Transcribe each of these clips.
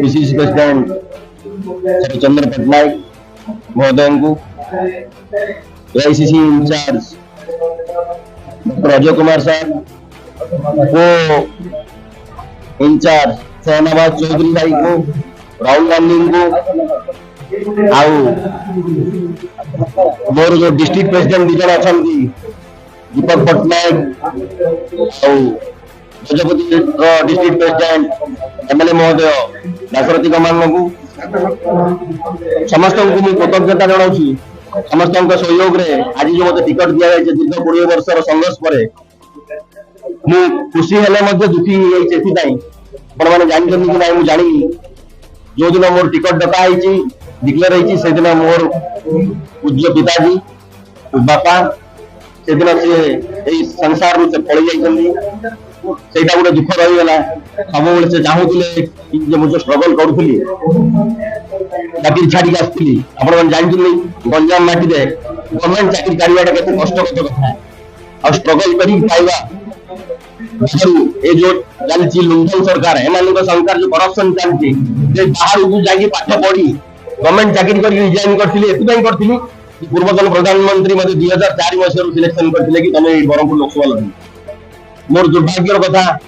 PCC president चंद्र पट्टनायक महोदय को, AICC incharge doctor Ajay Kumar साहब को, इंचार्ज शहनाबाद चौधरी भाई को, राहुल गांधी को, आउ मोर जो डिस्ट्रिक्ट प्रेसिडेंट दिजन अच्छा Deepak Pattnaik Gajapati district president MLA महोदय दाशरथी कमान को समस्त को कृतज्ञता जनाऊँ। समस्त सहयोग रे आज जो मत टिकट दि जाए दीर्घ 20 वर्षर संघर्ष पर खुशी हेले दुखी मैंने जानते कि ना मुझे जानी जो दिन मोर टिकट डका डिक्लेयर से दिन मोर पूज्य पिताजी बापा से दिन से संसार से पड़ जाटा गोटे दुख रहीगला। सब से चाहूले मुझे स्ट्रगल करूली चाकरी छाड़ी आसती आप जानते गंजाम माटी गवर्नमेंट चाकरी काढ़ाटा के कष्टकर कथा आ स्ट्रगल कर पाइबा जो चलती लुंठन सरकार एम सरकार जो करप्शन चलती बाहर को जाकि पाठ पढ़ी गवर्नमेंट चाकरी कर रिजाइन करी पूर्वतन प्रधानमंत्री मत 2004 मसीह सिलेक्शन करते कि तुम ब्रह्मपुर लोकसभा लड़ी। मोर दुर्भाग्यर कथा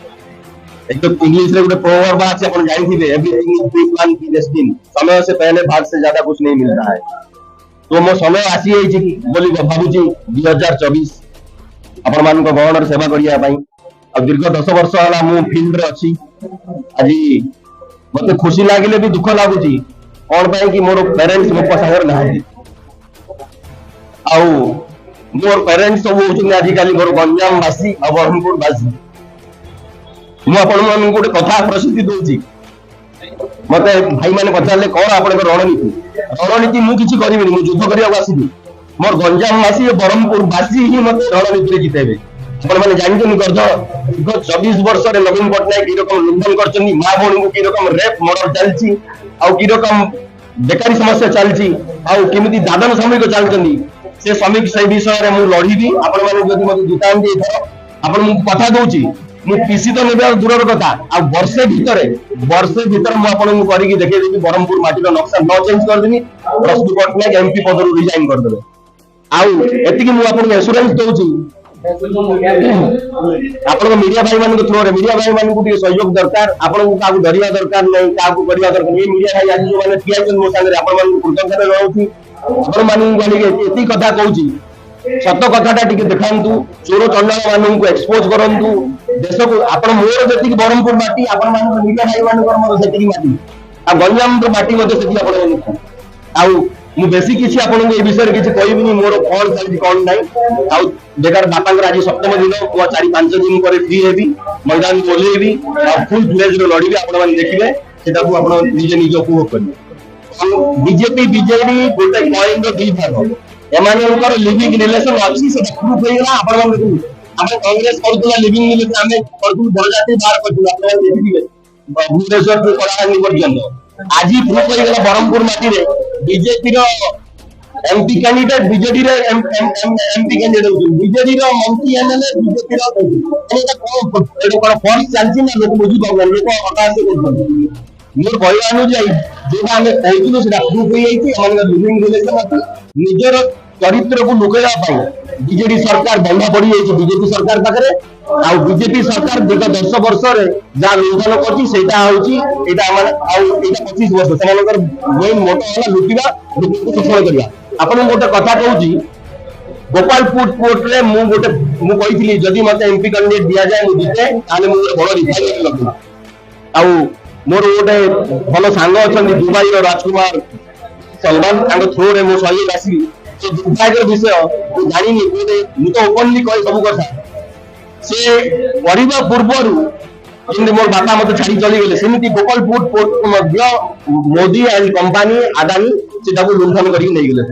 एक इंग्लिश रे गोटे प्रोवर्ब আছে अपन जानथिबे एवरीथिंग इज प्री प्लान की डेस्टिनी समय से पहले भाग से ज्यादा कुछ नहीं मिलता है। तो मो समय आसी है बोली भाबुची 2024 अपन मान को गवर्नर सेवा करिया पई अब दीर्घ 10 वर्ष होला मु फील्ड रे अछि। आज मते खुशी लागिले भी दुख लागुची कोन पई कि मोर पेरेंट्स मो पसागर ना आउ मोर पेरेंट्स सब होचुनी आजिकाली मोर गंजाम वासी और ब्रह्मपुर वासी। मु आपण मान गोटे कथा प्रसिद्धि दूची मते भाई माने पचारले कोन आपण रणनीति मु किछि करिबिनी मु युद्ध करिया आसीबी मोर गंजाम वासी और ब्रह्मपुर वासी ही मते रणनीति रे जितेबे। आपण माने जानछनी गर्द 24 वर्ष रे नवीन पट्टनायक की रकम लुंठन करछनी मां बोणी को की रकम रेप मर्डर चलची आ की रकम बेकारी समस्या चलची आ केमिति दादन श्रमिक चलछनी से श्रमिक से विषय रे मु लढीबी। आपण माने जदि मते जितान दे आपण मु कथा दोची मु पीसी तो नेबे दूरर कथा आ वर्षे भीतर मु आपण मु करी कि देखे देबी ब्रह्मपुर माटी रो नक्शा न चेंज कर देबी रश्मि पट्टनायक एमपी पद रो रिजाइन कर देबे। आ एति कि मु आपण एश्योरेंस दोची आपण मीडिया भाई मान थ्रो मीडिया भाई मान को सहयोग दरकार आपण का डरिया दरकार नहीं का करवा दरकार ये मीडिया भाई आज जो माने ठिया मो संगे आपण मान कृतज्ञता जणाउछी। आपण मान एति कथा कहूची सत कथाटा टिके देखांतु चोर चंडाल मान को एक्सपोज करंतु देश को आपण मोर जति ब्रह्मपुर माटी आपण मान मीडिया भाई मान मोर सेति माटी आ गंजाम तो माटी मते सेति आपण आ मु बेसी किछि आपन को ए विषय रे किछि कहबिनी मोर कोन चलती कोन नै आ बेकार बापांगर आज सप्तम दिन को 4-5 दिन पर फ्री हेबी मैदान बोलेबी आ फुल फ्लेज रो लड़ीबी आपण मान देखिबे सेटा को आपण निजे निजे उपभोग करबे। बीजेपी बीजेडी गोटे कॉइन रो दी भाग एमानकर लिविंग रिलेशन अछि से प्रूफ होइला आपण मान देखु आपण कांग्रेस करतुला लिविंग रिलेशन हमें करतु बरजाती बाहर करतु आपण देखिबे भुवनेश्वर को कलाहांडी पर्यंत आज प्रूफ होइला ब्रह्मपुर माटी रे बीजेपी रो एमपी कैंडिडेट बीजेडी रे एमपी कैंडिडेट बीजेडी रो मंत्री एमएलए बीजेपी रो एटा कोन फोर्स चलछि ना लोक बुझी पाउन लोक हताश करछन मोर कहवानु जे जेटा हमें कहथिलु सेटा प्रूफ होई आइछि हमन लिविंग रिलेशन अछि निजर चरित्र को लुकेला पाई बीजेडी सरकार बंधा पड़ी जाइछि बीजेपी सरकार पाखरे आ बीजेपी सरकार दीर्घ 10 वर्ष रे जा लुंठन करछि सेटा होछि एटा हमन आ एटा 25 वर्ष समानकर मेन मोटो होला लुटिबा लोक शोषण करिया। आपण गोटे कथा कहूची गोपालपुर कोर्ट रे मु कहिथिली जदि मते एमपी कैंडिडेट दिया जाय मु जिते ताले मु बड़ रिफाइनरी लगबा आ मोर गोटे भलो सांग अछन दुबई रो राजकुमार सलमान तांग थ्रो रे मो सहयोग आसी से दुर्भाग्य विषय मु जानिनी मु तो ओपनली कहि सब कथा से परिवा पूर्वरु जिंदे मोर बापा मते छाड़ी चली गेले सेमिति गोपालपुर पोर्ट मध्य मोदी एंड कंपनी अदानी से ताको लुंठन करी नै गेले।